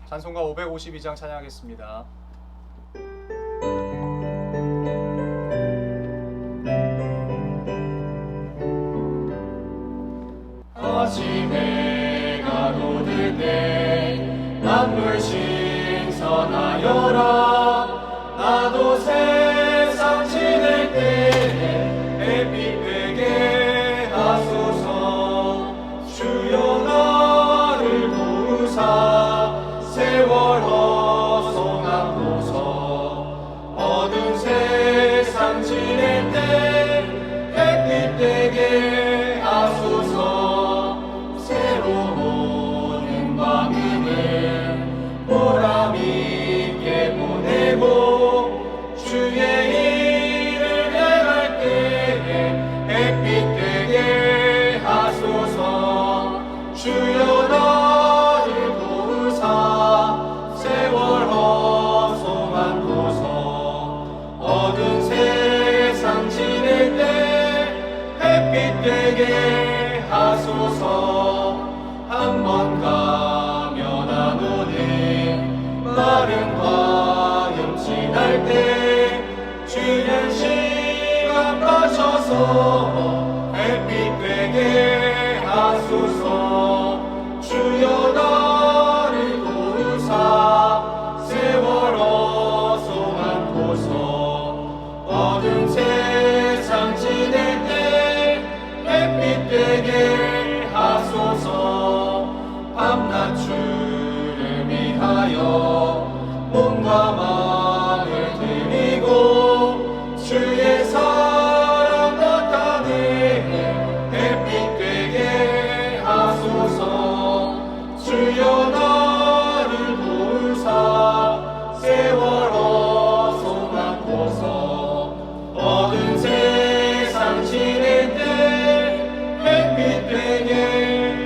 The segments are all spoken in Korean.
찬송가 552장 찬양하겠습니다. 아침해가 돋을 때 만물 신선하여라. 나도 세상 지낼 때 햇빛 되게 하소서. 주여 나를 도우사 세월 허송하소서. 어두운 세상 지낼 때 햇빛 되게 하소서. 새로운 방음을 보람 있게 보내고 주의 일을 행할 때 햇빛 되게 하소서. 주여 나를 도우사 세월 허송하소서. 어두운 세상 지낼 때 햇빛 되게 하소서. 한 번 가면 안 오는 마른 화염 지날 때 주는 시간 맞춰서 햇빛 되게 하소서. 주여 나를 도우사 세월 허송하소서. 어두운 세상 지낼 때 햇빛 되게 하소서. 밤낮 주를 위하여 몸과 마음을 드리고 주의 사랑 나타내 햇빛 되게 하소서. 주여 나를 도우사 세월 허송하소서. 어두운 세상 지낼 때 햇빛 되게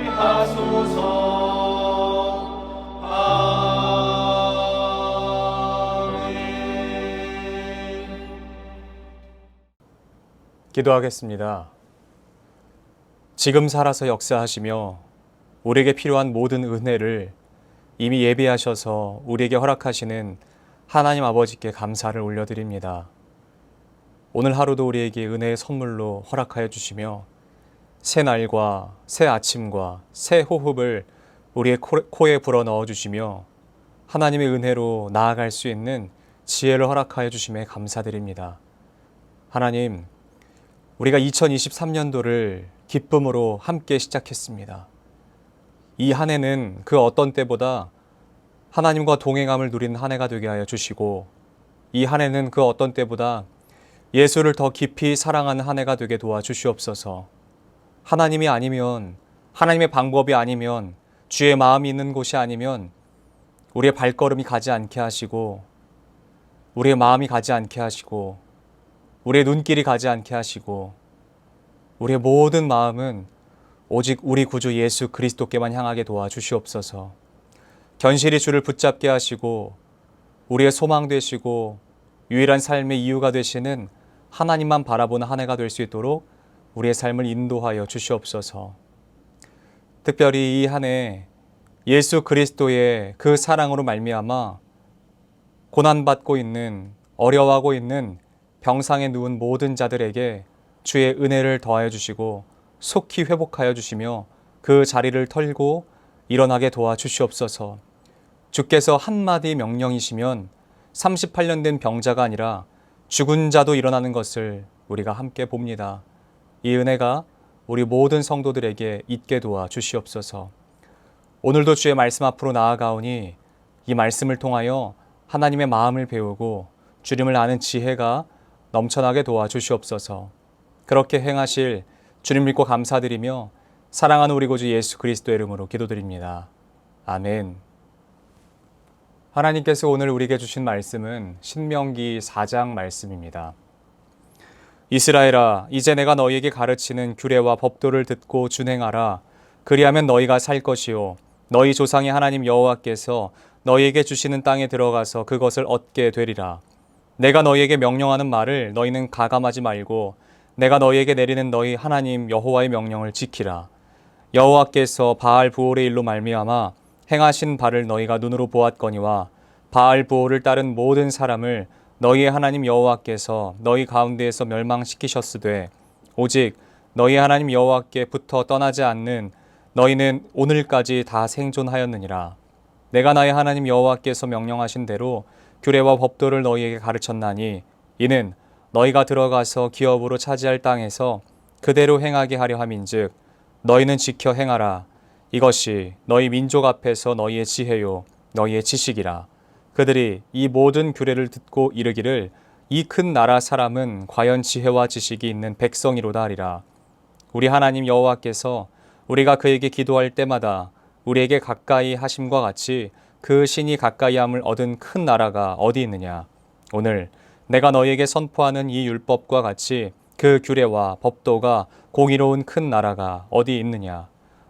하소서. 기도하겠습니다. 지금 살아서 역사하시며 우리에게 필요한 모든 은혜를 이미 예비하셔서 우리에게 허락하시는 하나님 아버지께 감사를 올려드립니다. 오늘 하루도 우리에게 은혜의 선물로 허락하여 주시며 새 날과 새 아침과 새 호흡을 우리의 코에 불어 넣어 주시며 하나님의 은혜로 나아갈 수 있는 지혜를 허락하여 주심에 감사드립니다. 하나님, 우리가 2023년도를 기쁨으로 함께 시작했습니다. 이 한 해는 그 어떤 때보다 하나님과 동행함을 누리는 한 해가 되게 하여 주시고 이 한 해는 그 어떤 때보다 예수를 더 깊이 사랑하는 한 해가 되게 도와주시옵소서. 하나님이 아니면, 하나님의 방법이 아니면, 주의 마음이 있는 곳이 아니면 우리의 발걸음이 가지 않게 하시고 우리의 마음이 가지 않게 하시고 우리의 눈길이 가지 않게 하시고 우리의 모든 마음은 오직 우리 구주 예수 그리스도께만 향하게 도와주시옵소서. 견실히 주를 붙잡게 하시고 우리의 소망 되시고 유일한 삶의 이유가 되시는 하나님만 바라보는 한 해가 될 수 있도록 우리의 삶을 인도하여 주시옵소서. 특별히 이 한 해 예수 그리스도의 그 사랑으로 말미암아 고난받고 있는, 어려워하고 있는 병상에 누운 모든 자들에게 주의 은혜를 더하여 주시고 속히 회복하여 주시며 그 자리를 털고 일어나게 도와주시옵소서. 주께서 한마디 명령이시면 38년 된 병자가 아니라 죽은 자도 일어나는 것을 우리가 함께 봅니다. 이 은혜가 우리 모든 성도들에게 있게 도와주시옵소서. 오늘도 주의 말씀 앞으로 나아가오니 이 말씀을 통하여 하나님의 마음을 배우고 주님을 아는 지혜가 넘쳐나게 도와주시옵소서. 그렇게 행하실 주님 믿고 감사드리며 사랑하는 우리 구주 예수 그리스도의 이름으로 기도드립니다. 아멘. 하나님께서 오늘 우리에게 주신 말씀은 신명기 4장 말씀입니다. 이스라엘아, 이제 내가 너희에게 가르치는 규례와 법도를 듣고 준행하라. 그리하면 너희가 살 것이요 너희 조상의 하나님 여호와께서 너희에게 주시는 땅에 들어가서 그것을 얻게 되리라. 내가 너희에게 명령하는 말을 너희는 가감하지 말고 내가 너희에게 내리는 너희 하나님 여호와의 명령을 지키라. 여호와께서 바알 부올의 일로 말미암아 행하신 바를 너희가 눈으로 보았거니와 바알 부호를 따른 모든 사람을 너희의 하나님 여호와께서 너희 가운데에서 멸망시키셨으되 오직 너희 하나님 여호와께 붙어 떠나지 않는 너희는 오늘까지 다 생존하였느니라. 내가 나의 하나님 여호와께서 명령하신 대로 규례와 법도를 너희에게 가르쳤나니 이는 너희가 들어가서 기업으로 차지할 땅에서 그대로 행하게 하려 함인즉 너희는 지켜 행하라. 이것이 너희 민족 앞에서 너희의 지혜요 너희의 지식이라. 그들이 이 모든 규례를 듣고 이르기를 이 큰 나라 사람은 과연 지혜와 지식이 있는 백성이로다 하리라. 우리 하나님 여호와께서 우리가 그에게 기도할 때마다 우리에게 가까이 하심과 같이 그 신이 가까이함을 얻은 큰 나라가 어디 있느냐. 오늘 내가 너희에게 선포하는 이 율법과 같이 그 규례와 법도가 공의로운 큰 나라가 어디 있느냐.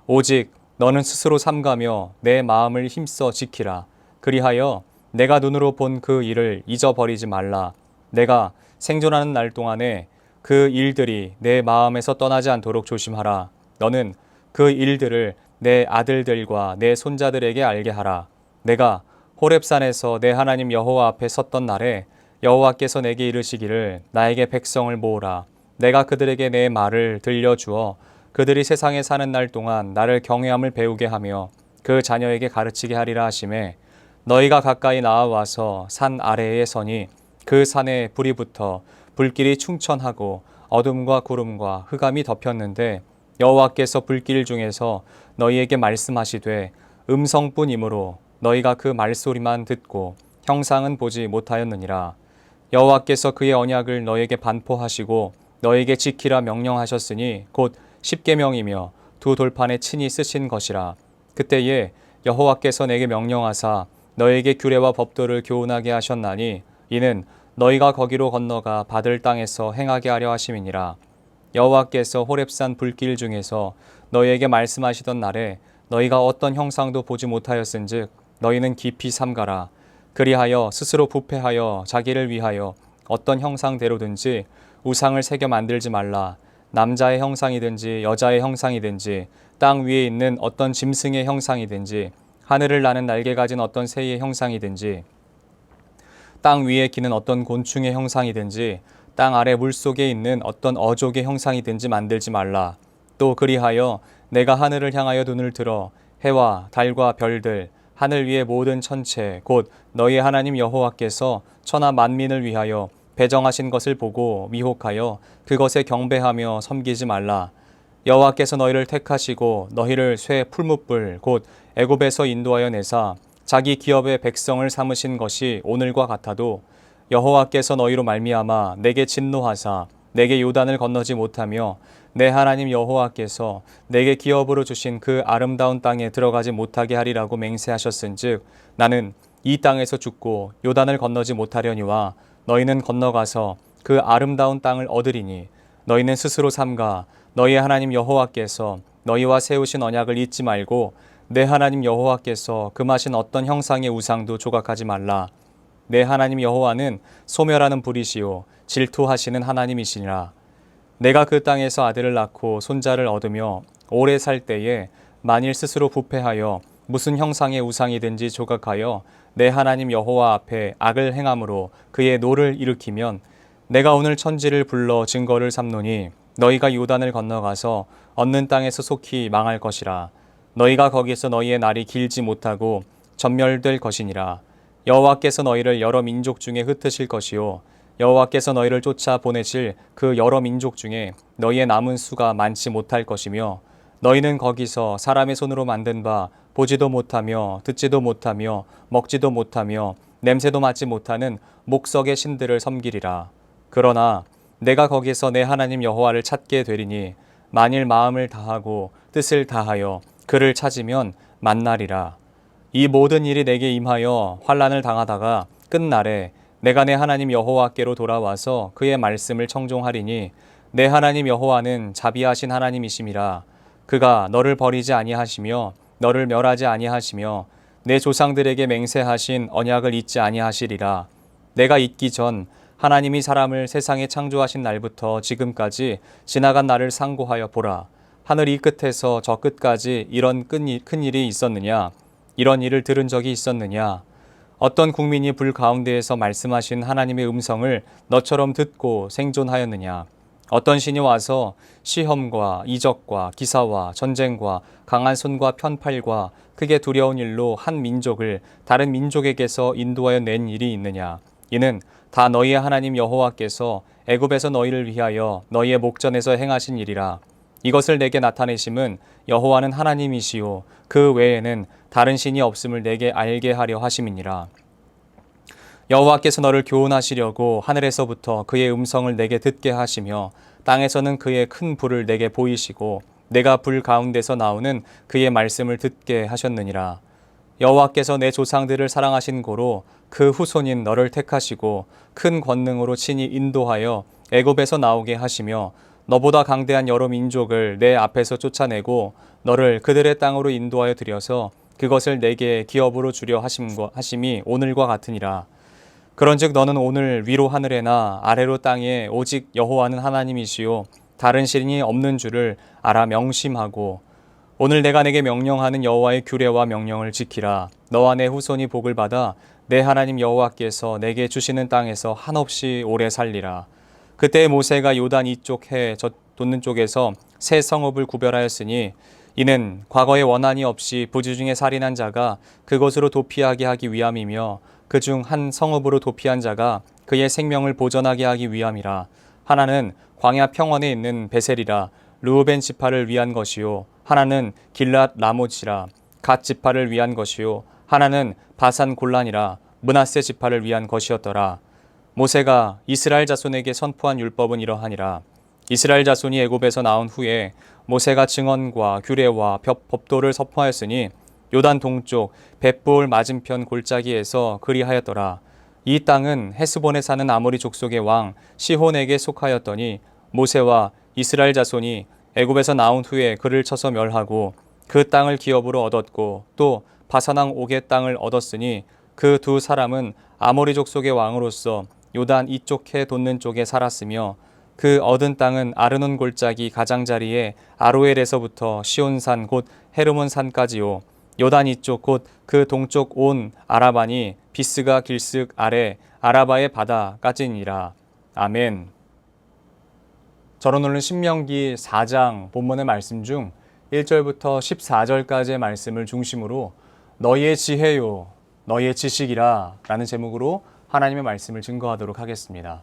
오직 너는 스스로 삼가며 내 마음을 힘써 지키라. 그리하여 내가 눈으로 본 그 일을 잊어버리지 말라. 내가 생존하는 날 동안에 그 일들이 내 마음에서 떠나지 않도록 조심하라. 너는 그 일들을 내 아들들과 내 손자들에게 알게 하라. 내가 호렙산에서 내 하나님 여호와 앞에 섰던 날에 여호와께서 내게 이르시기를 나에게 백성을 모으라. 내가 그들에게 내 말을 들려주어 그들이 세상에 사는 날 동안 나를 경외함을 배우게 하며 그 자녀에게 가르치게 하리라 하시매 너희가 가까이 나아와서 산 아래에 서니 그 산에 불이 붙어 불길이 충천하고 어둠과 구름과 흑암이 덮였는데 여호와께서 불길 중에서 너희에게 말씀하시되 음성뿐이므로 너희가 그 말소리만 듣고 형상은 보지 못하였느니라. 여호와께서 그의 언약을 너희에게 반포하시고 너희에게 지키라 명령하셨으니 곧 십계명이며 두 돌판에 친히 쓰신 것이라. 그때에 여호와께서 내게 명령하사 너희에게 규례와 법도를 교훈하게 하셨나니 이는 너희가 거기로 건너가 받을 땅에서 행하게 하려 하심이니라. 여호와께서 호렙산 불길 중에서 너희에게 말씀하시던 날에 너희가 어떤 형상도 보지 못하였은즉 너희는 깊이 삼가라. 그리하여 스스로 부패하여 자기를 위하여 어떤 형상대로든지 우상을 새겨 만들지 말라. 남자의 형상이든지 여자의 형상이든지 땅 위에 있는 어떤 짐승의 형상이든지 하늘을 나는 날개 가진 어떤 새의 형상이든지 땅 위에 기는 어떤 곤충의 형상이든지 땅 아래 물속에 있는 어떤 어족의 형상이든지 만들지 말라. 또 그리하여 내가 하늘을 향하여 눈을 들어 해와 달과 별들 하늘 위의 모든 천체 곧 너희 하나님 여호와께서 천하 만민을 위하여 배정하신 것을 보고 미혹하여 그것에 경배하며 섬기지 말라. 여호와께서 너희를 택하시고 너희를 쇠 풀무불 곧 애굽에서 인도하여 내사 자기 기업의 백성을 삼으신 것이 오늘과 같아도 여호와께서 너희로 말미암아 내게 진노하사 내게 요단을 건너지 못하며 내 하나님 여호와께서 내게 기업으로 주신 그 아름다운 땅에 들어가지 못하게 하리라고 맹세하셨은즉 나는 이 땅에서 죽고 요단을 건너지 못하려니와 너희는 건너가서 그 아름다운 땅을 얻으리니 너희는 스스로 삼가 너희의 하나님 여호와께서 너희와 세우신 언약을 잊지 말고 내 하나님 여호와께서 금하신 어떤 형상의 우상도 조각하지 말라. 내 하나님 여호와는 소멸하는 불이시요 질투하시는 하나님이시니라. 내가 그 땅에서 아들을 낳고 손자를 얻으며 오래 살 때에 만일 스스로 부패하여 무슨 형상의 우상이든지 조각하여 내 하나님 여호와 앞에 악을 행함으로 그의 노를 일으키면 내가 오늘 천지를 불러 증거를 삼노니 너희가 요단을 건너가서 얻는 땅에서 속히 망할 것이라. 너희가 거기서 너희의 날이 길지 못하고 전멸될 것이니라. 여호와께서 너희를 여러 민족 중에 흩으실 것이요 여호와께서 너희를 쫓아 보내실 그 여러 민족 중에 너희의 남은 수가 많지 못할 것이며 너희는 거기서 사람의 손으로 만든 바 보지도 못하며 듣지도 못하며 먹지도 못하며 냄새도 맡지 못하는 목석의 신들을 섬기리라. 그러나 내가 거기서 내 하나님 여호와를 찾게 되리니 만일 마음을 다하고 뜻을 다하여 그를 찾으면 만나리라. 이 모든 일이 내게 임하여 환난을 당하다가 끝날에 내가 내 하나님 여호와께로 돌아와서 그의 말씀을 청종하리니 내 하나님 여호와는 자비하신 하나님이심이라. 그가 너를 버리지 아니하시며 너를 멸하지 아니하시며 내 조상들에게 맹세하신 언약을 잊지 아니하시리라. 내가 있기 전 하나님이 사람을 세상에 창조하신 날부터 지금까지 지나간 날을 상고하여 보라. 하늘 이 끝에서 저 끝까지 이런 큰 일이 있었느냐? 이런 일을 들은 적이 있었느냐? 어떤 국민이 불 가운데에서 말씀하신 하나님의 음성을 너처럼 듣고 생존하였느냐? 어떤 신이 와서 시험과 이적과 기사와 전쟁과 강한 손과 편팔과 크게 두려운 일로 한 민족을 다른 민족에게서 인도하여 낸 일이 있느냐? 이는 다 너희의 하나님 여호와께서 애굽에서 너희를 위하여 너희의 목전에서 행하신 일이라. 이것을 내게 나타내심은 여호와는 하나님이시요 그 외에는 다른 신이 없음을 내게 알게 하려 하심이니라. 여호와께서 너를 교훈하시려고 하늘에서부터 그의 음성을 내게 듣게 하시며 땅에서는 그의 큰 불을 내게 보이시고 내가 불 가운데서 나오는 그의 말씀을 듣게 하셨느니라. 여호와께서 내 조상들을 사랑하신 고로 그 후손인 너를 택하시고 큰 권능으로 친히 인도하여 애굽에서 나오게 하시며 너보다 강대한 여러 민족을 내 앞에서 쫓아내고 너를 그들의 땅으로 인도하여 들여서 그것을 내게 기업으로 주려 하심이 오늘과 같으니라. 그런즉 너는 오늘 위로 하늘에나 아래로 땅에 오직 여호와는 하나님이시요 다른 신이 없는 줄을 알아 명심하고 오늘 내가 내게 명령하는 여호와의 규례와 명령을 지키라. 너와 내 후손이 복을 받아 내 하나님 여호와께서 내게 주시는 땅에서 한없이 오래 살리라. 그때 모세가 요단 이쪽 해 돋는 쪽에서 새 성읍을 구별하였으니 이는 과거에 원한이 없이 부지 중에 살인한 자가 그것으로 도피하게 하기 위함이며 그중 한 성읍으로 도피한 자가 그의 생명을 보전하게 하기 위함이라. 하나는 광야 평원에 있는 베셀이라 르우벤 지파를 위한 것이요 하나는 길랏 라못이라 갓 지파를 위한 것이요 하나는 바산 골란이라 므낫세 지파를 위한 것이었더라. 모세가 이스라엘 자손에게 선포한 율법은 이러하니라. 이스라엘 자손이 애굽에서 나온 후에 모세가 증언과 규례와 법도를 선포하였으니 요단 동쪽 벳볼 맞은편 골짜기에서 그리하였더라. 이 땅은 헤스본에 사는 아모리 족속의 왕 시혼에게 속하였더니 모세와 이스라엘 자손이 애굽에서 나온 후에 그를 쳐서 멸하고 그 땅을 기업으로 얻었고 또 바산왕 옥의 땅을 얻었으니 그 두 사람은 아모리 족속의 왕으로서 요단 이쪽 해 돋는 쪽에 살았으며 그 얻은 땅은 아르논 골짜기 가장자리에 아로엘에서부터 시온산 곧 헤르몬 산까지요 요단 이쪽 곧 그 동쪽 온 아라바니 비스가 길쓱 아래 아라바의 바다까지니라. 아멘. 저는 오늘 신명기 4장 본문의 말씀 중 1절부터 14절까지의 말씀을 중심으로 너희의 지혜요 너희의 지식이라 라는 제목으로 하나님의 말씀을 증거하도록 하겠습니다.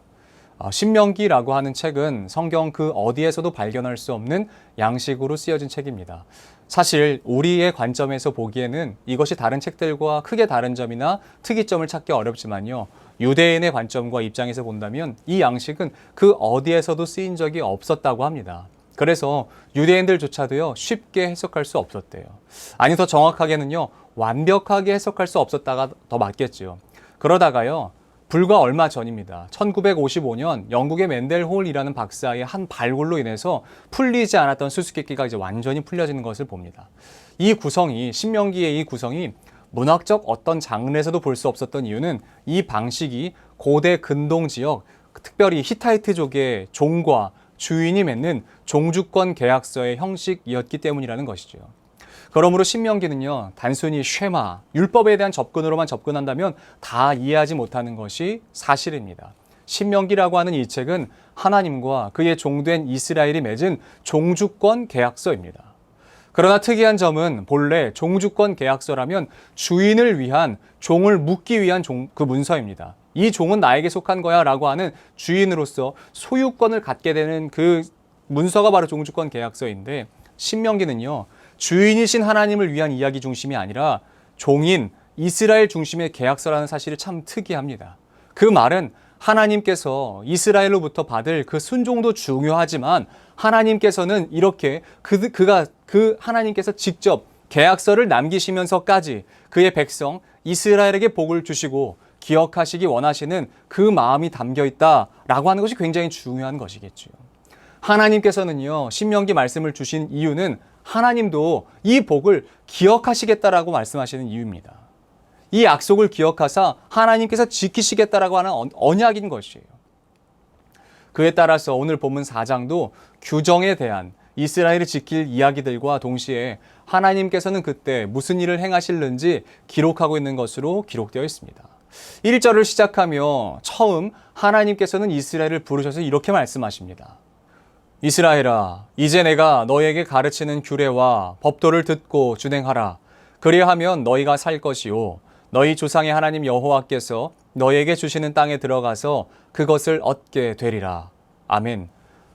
신명기라고 하는 책은 성경 그 어디에서도 발견할 수 없는 양식으로 쓰여진 책입니다. 사실 우리의 관점에서 보기에는 이것이 다른 책들과 크게 다른 점이나 특이점을 찾기 어렵지만요. 유대인의 관점과 입장에서 본다면 이 양식은 그 어디에서도 쓰인 적이 없었다고 합니다. 그래서 유대인들조차도요 쉽게 해석할 수 없었대요. 아니 더 정확하게는요 완벽하게 해석할 수 없었다가 더 맞겠죠. 그러다가요 불과 얼마 전입니다. 1955년 영국의 맨델 홀이라는 박사의 한 발굴로 인해서 풀리지 않았던 수수께끼가 이제 완전히 풀려지는 것을 봅니다. 이 구성이 신명기의 이 구성이 문학적 어떤 장르에서도 볼 수 없었던 이유는 이 방식이 고대 근동 지역, 특별히 히타이트족의 종과 주인이 맺는 종주권 계약서의 형식이었기 때문이라는 것이죠. 그러므로 신명기는요 단순히 쉐마, 율법에 대한 접근으로만 접근한다면 다 이해하지 못하는 것이 사실입니다. 신명기라고 하는 이 책은 하나님과 그의 종된 이스라엘이 맺은 종주권 계약서입니다. 그러나 특이한 점은 본래 종주권 계약서라면 주인을 위한 종을 묻기 위한 그 문서입니다. 이 종은 나에게 속한 거야 라고 하는 주인으로서 소유권을 갖게 되는 그 문서가 바로 종주권 계약서인데 신명기는요 주인이신 하나님을 위한 이야기 중심이 아니라 종인 이스라엘 중심의 계약서라는 사실이 참 특이합니다. 그 말은 하나님께서 이스라엘로부터 받을 그 순종도 중요하지만 하나님께서는 이렇게 그 하나님께서 직접 계약서를 남기시면서까지 그의 백성 이스라엘에게 복을 주시고 기억하시기 원하시는 그 마음이 담겨 있다라고 하는 것이 굉장히 중요한 것이겠죠. 하나님께서는요 신명기 말씀을 주신 이유는 하나님도 이 복을 기억하시겠다라고 말씀하시는 이유입니다. 이 약속을 기억하사 하나님께서 지키시겠다라고 하는 언약인 것이에요. 그에 따라서 오늘 본문 4장도 규정에 대한 이스라엘을 지킬 이야기들과 동시에 하나님께서는 그때 무슨 일을 행하실는지 기록하고 있는 것으로 기록되어 있습니다. 1절을 시작하며 처음 하나님께서는 이스라엘을 부르셔서 이렇게 말씀하십니다. 이스라엘아, 이제 내가 너에게 가르치는 규례와 법도를 듣고 준행하라. 그리하면 너희가 살 것이요 너희 조상의 하나님 여호와께서 너희에게 주시는 땅에 들어가서 그것을 얻게 되리라. 아멘.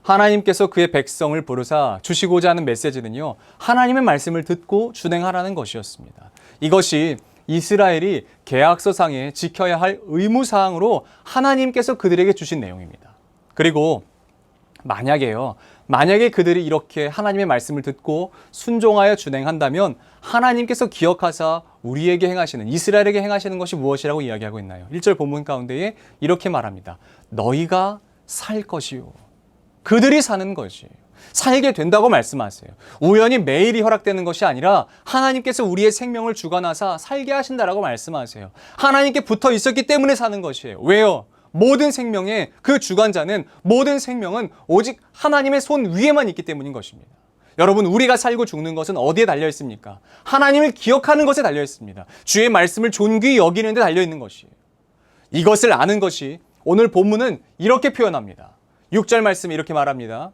하나님께서 그의 백성을 부르사 주시고자 하는 메시지는요, 하나님의 말씀을 듣고 준행하라는 것이었습니다. 이것이 이스라엘이 계약서상에 지켜야 할 의무사항으로 하나님께서 그들에게 주신 내용입니다. 그리고 만약에 그들이 이렇게 하나님의 말씀을 듣고 순종하여 준행한다면 하나님께서 기억하사 우리에게 행하시는, 이스라엘에게 행하시는 것이 무엇이라고 이야기하고 있나요? 1절 본문 가운데에 이렇게 말합니다. 너희가 살 것이요. 그들이 사는 것이에요. 살게 된다고 말씀하세요. 우연히 매일이 허락되는 것이 아니라 하나님께서 우리의 생명을 주관하사 살게 하신다라고 말씀하세요. 하나님께 붙어 있었기 때문에 사는 것이에요. 왜요? 모든 생명의 그 주관자는, 모든 생명은 오직 하나님의 손 위에만 있기 때문인 것입니다. 여러분, 우리가 살고 죽는 것은 어디에 달려 있습니까? 하나님을 기억하는 것에 달려 있습니다. 주의 말씀을 존귀히 여기는 데 달려 있는 것이에요. 이것을 아는 것이 오늘 본문은 이렇게 표현합니다. 6절 말씀이 이렇게 말합니다.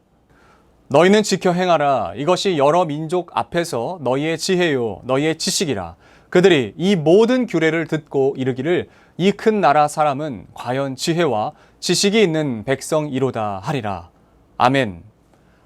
너희는 지켜 행하라. 이것이 여러 민족 앞에서 너희의 지혜요 너희의 지식이라. 그들이 이 모든 규례를 듣고 이르기를 이 큰 나라 사람은 과연 지혜와 지식이 있는 백성이로다 하리라. 아멘.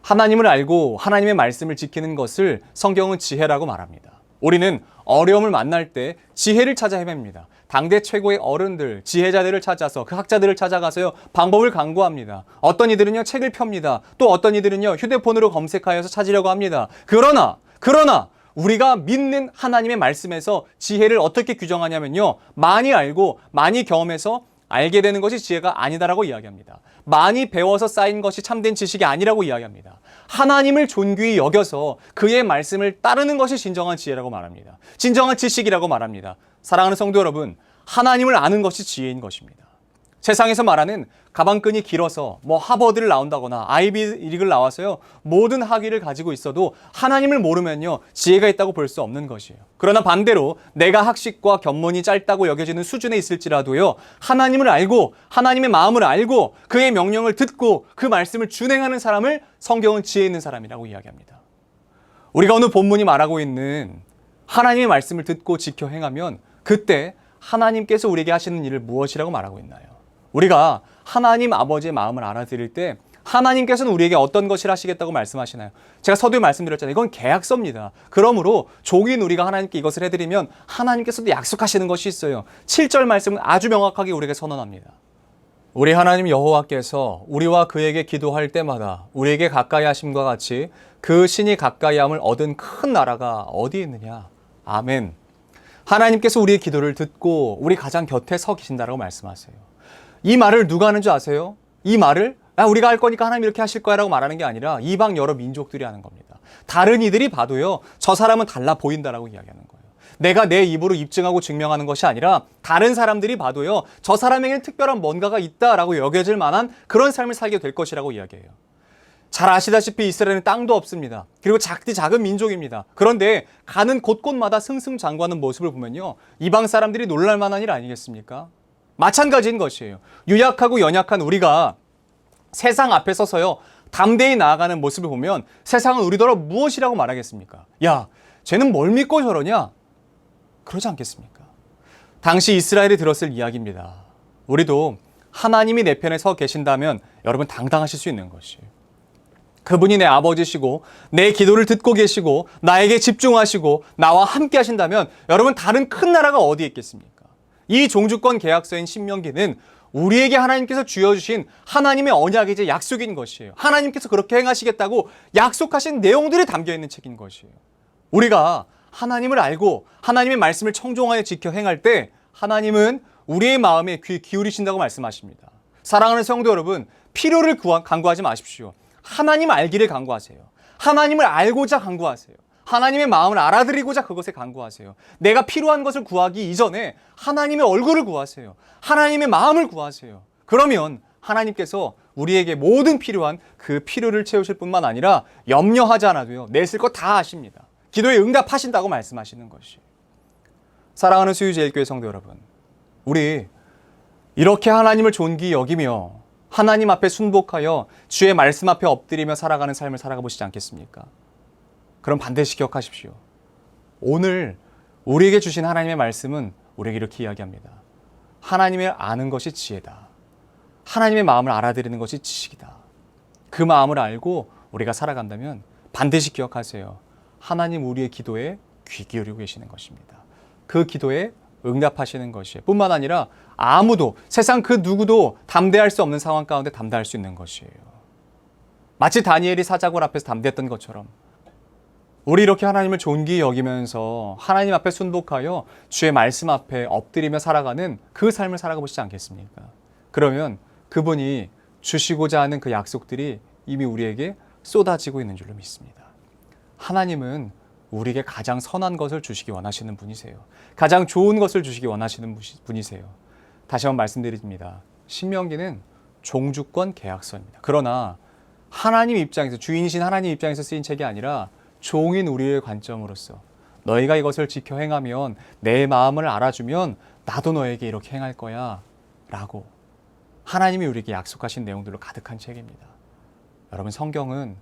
하나님을 알고 하나님의 말씀을 지키는 것을 성경은 지혜라고 말합니다. 우리는 어려움을 만날 때 지혜를 찾아 헤맵니다. 당대 최고의 어른들, 지혜자들을 찾아서, 그 학자들을 찾아가서요, 방법을 강구합니다. 어떤 이들은요, 책을 펴니다. 또 어떤 이들은요, 휴대폰으로 검색하여서 찾으려고 합니다. 그러나 우리가 믿는 하나님의 말씀에서 지혜를 어떻게 규정하냐면요, 많이 알고 많이 경험해서 알게 되는 것이 지혜가 아니다라고 이야기합니다. 많이 배워서 쌓인 것이 참된 지식이 아니라고 이야기합니다. 하나님을 존귀히 여겨서 그의 말씀을 따르는 것이 진정한 지혜라고 말합니다. 진정한 지식이라고 말합니다. 사랑하는 성도 여러분, 하나님을 아는 것이 지혜인 것입니다. 세상에서 말하는 가방끈이 길어서 하버드를 나온다거나 아이비리그를 나와서요, 모든 학위를 가지고 있어도 하나님을 모르면요, 지혜가 있다고 볼 수 없는 것이에요. 그러나 반대로 내가 학식과 견문이 짧다고 여겨지는 수준에 있을지라도요, 하나님을 알고 하나님의 마음을 알고 그의 명령을 듣고 그 말씀을 준행하는 사람을 성경은 지혜 있는 사람이라고 이야기합니다. 우리가 오늘 본문이 말하고 있는 하나님의 말씀을 듣고 지켜 행하면 그때 하나님께서 우리에게 하시는 일을 무엇이라고 말하고 있나요? 우리가 하나님 아버지의 마음을 알아들일 때 하나님께서는 우리에게 어떤 것을 하시겠다고 말씀하시나요? 제가 서두에 말씀드렸잖아요. 이건 계약서입니다. 그러므로 종인 우리가 하나님께 이것을 해드리면 하나님께서도 약속하시는 것이 있어요. 7절 말씀은 아주 명확하게 우리에게 선언합니다. 우리 하나님 여호와께서 우리와 그에게 기도할 때마다 우리에게 가까이 하심과 같이 그 신이 가까이 함을 얻은 큰 나라가 어디 있느냐? 아멘. 하나님께서 우리의 기도를 듣고 우리 가장 곁에 서 계신다라고 말씀하세요. 이 말을 누가 하는 줄 아세요? 이 말을 우리가 할 거니까 하나님 이렇게 하실 거야 라고 말하는 게 아니라 이방 여러 민족들이 하는 겁니다. 다른 이들이 봐도요, 저 사람은 달라 보인다라고 이야기하는 거예요. 내가 내 입으로 입증하고 증명하는 것이 아니라 다른 사람들이 봐도요, 저 사람에게는 특별한 뭔가가 있다라고 여겨질 만한 그런 삶을 살게 될 것이라고 이야기해요. 잘 아시다시피 이스라엘은 땅도 없습니다. 그리고 작은 민족입니다. 그런데 가는 곳곳마다 승승장구하는 모습을 보면요, 이방 사람들이 놀랄 만한 일 아니겠습니까? 마찬가지인 것이에요. 유약하고 연약한 우리가 세상 앞에 서서요, 담대히 나아가는 모습을 보면 세상은 우리더러 무엇이라고 말하겠습니까? 야, 쟤는 뭘 믿고 저러냐? 그러지 않겠습니까? 당시 이스라엘이 들었을 이야기입니다. 우리도 하나님이 내 편에 서 계신다면 여러분 당당하실 수 있는 것이에요. 그분이 내 아버지시고 내 기도를 듣고 계시고 나에게 집중하시고 나와 함께 하신다면 여러분 다른 큰 나라가 어디에 있겠습니까? 이 종주권 계약서인 신명기는 우리에게 하나님께서 주어주신 하나님의 언약이자 약속인 것이에요. 하나님께서 그렇게 행하시겠다고 약속하신 내용들이 담겨있는 책인 것이에요. 우리가 하나님을 알고 하나님의 말씀을 청종하여 지켜 행할 때 하나님은 우리의 마음에 귀 기울이신다고 말씀하십니다. 사랑하는 성도 여러분, 필요를 간구하지 마십시오. 하나님 알기를 간구하세요. 하나님을 알고자 간구하세요. 하나님의 마음을 알아들이고자 그것에 간구하세요. 내가 필요한 것을 구하기 이전에 하나님의 얼굴을 구하세요. 하나님의 마음을 구하세요. 그러면 하나님께서 우리에게 모든 필요한 그 필요를 채우실 뿐만 아니라 염려하지 않아도요, 내실 것 다 아십니다. 기도에 응답하신다고 말씀하시는 것이. 사랑하는 수유제일교회 성도 여러분, 우리 이렇게 하나님을 존귀히 여기며 하나님 앞에 순복하여 주의 말씀 앞에 엎드리며 살아가는 삶을 살아가 보시지 않겠습니까? 그럼 반드시 기억하십시오. 오늘 우리에게 주신 하나님의 말씀은 우리에게 이렇게 이야기합니다. 하나님을 아는 것이 지혜다. 하나님의 마음을 알아들이는 것이 지식이다. 그 마음을 알고 우리가 살아간다면 반드시 기억하세요. 하나님 우리의 기도에 귀 기울이고 계시는 것입니다. 그 기도에 응답하시는 것이에요. 뿐만 아니라 아무도, 세상 그 누구도 담대할 수 없는 상황 가운데 담대할 수 있는 것이에요. 마치 다니엘이 사자굴 앞에서 담대했던 것처럼 우리 이렇게 하나님을 존귀히 여기면서 하나님 앞에 순복하여 주의 말씀 앞에 엎드리며 살아가는 그 삶을 살아가 보시지 않겠습니까? 그러면 그분이 주시고자 하는 그 약속들이 이미 우리에게 쏟아지고 있는 줄로 믿습니다. 하나님은 우리에게 가장 선한 것을 주시기 원하시는 분이세요. 가장 좋은 것을 주시기 원하시는 분이세요. 다시 한번 말씀드립니다. 신명기는 종주권 계약서입니다. 그러나 하나님 입장에서, 주인이신 하나님 입장에서 쓰인 책이 아니라 종인 우리의 관점으로서 너희가 이것을 지켜 행하면, 내 마음을 알아주면 나도 너에게 이렇게 행할 거야 라고 하나님이 우리에게 약속하신 내용들로 가득한 책입니다. 여러분, 성경은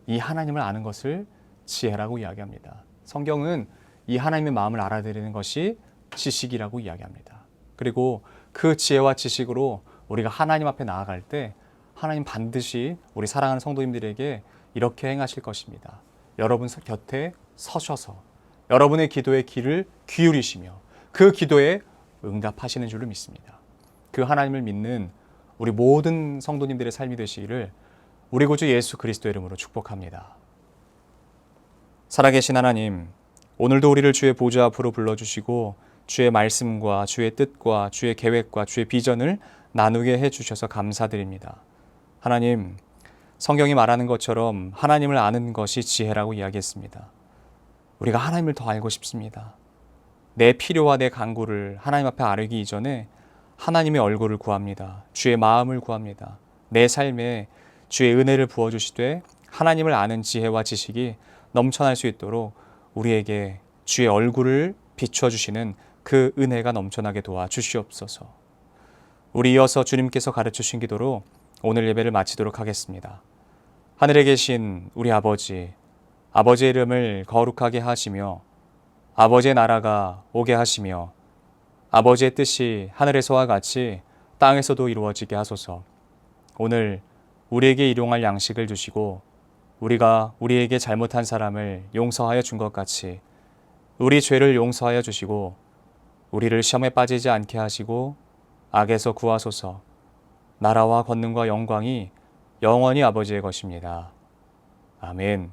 이 하나님을 아는 것을 지혜라고 이야기합니다. 성경은 이 하나님의 마음을 알아들이는 것이 지식이라고 이야기합니다. 그리고 그 지혜와 지식으로 우리가 하나님 앞에 나아갈 때 하나님 반드시 우리 사랑하는 성도님들에게 이렇게 행하실 것입니다. 여러분 곁에 서셔서 여러분의 기도에 귀를 기울이시며 그 기도에 응답하시는 줄로 믿습니다. 그 하나님을 믿는 우리 모든 성도님들의 삶이 되시기를 우리 구주 예수 그리스도의 이름으로 축복합니다. 살아계신 하나님, 오늘도 우리를 주의 보좌 앞으로 불러주시고 주의 말씀과 주의 뜻과 주의 계획과 주의 비전을 나누게 해주셔서 감사드립니다. 하나님, 성경이 말하는 것처럼 하나님을 아는 것이 지혜라고 이야기했습니다. 우리가 하나님을 더 알고 싶습니다. 내 필요와 내 간구를 하나님 앞에 아뢰기 이전에 하나님의 얼굴을 구합니다. 주의 마음을 구합니다. 내 삶에 주의 은혜를 부어주시되 하나님을 아는 지혜와 지식이 넘쳐날 수 있도록 우리에게 주의 얼굴을 비춰주시는 그 은혜가 넘쳐나게 도와주시옵소서. 우리 이어서 주님께서 가르치신 기도로 오늘 예배를 마치도록 하겠습니다. 하늘에 계신 우리 아버지, 아버지의 이름을 거룩하게 하시며 아버지의 나라가 오게 하시며 아버지의 뜻이 하늘에서와 같이 땅에서도 이루어지게 하소서. 오늘 우리에게 일용할 양식을 주시고 우리가 우리에게 잘못한 사람을 용서하여 준 것 같이 우리 죄를 용서하여 주시고 우리를 시험에 빠지지 않게 하시고 악에서 구하소서. 나라와 권능과 영광이 영원히 아버지의 것입니다. 아멘.